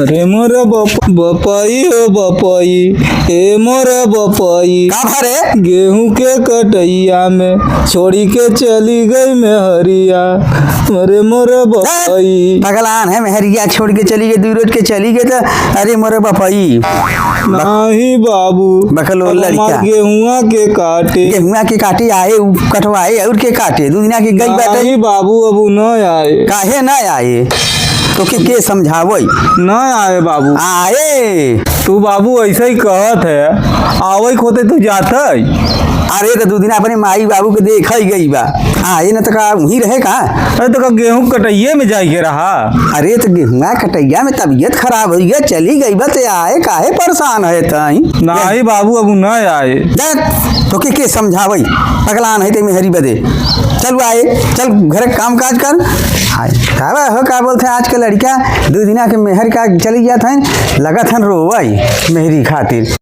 अरे मोरा बपाई हो बपाई, ए मोरा बपाई का भरे गेहूं के कटैया में छोड़ी के चली गई मेहरिया। अरे मोरा बपाई पगलान है मेहरिया छोड़ के चली गई, दूर रोज के चली गई तो अरे मोरे बपाई नहीं बाबू, बकलोल लड़का गेहुआ के काटे गेहुआ के काटे आए कटवाए और के काटे दुनिया के गई बाटे नहीं बाबू अब न आए। काहे ना आए तो के समझावई न आए बाबू। आए तू बाबू ऐसे ही कहत है, आवई खोते तू जात है। अरे तो दू दिन अपने माई बाबू के देख ही गई बा आए न तो का वहीं रहे का। अरे तो का गेहूं कटैये में जाइए रहा। अरे तो गेहुआ कटैया में तबीयत खराब हो गई चली गई बा तो आए काहे परेशान है तई नहीं बाबू अब न आए। देख तो के समझावई पगलान है ते मेहरी बदे चल आए चल घर काम काज कर आए हो का बोलते हैं आज के लड़का दू दिना के मेहर का चली जात है लगत है रोवई मेहरी खातिर।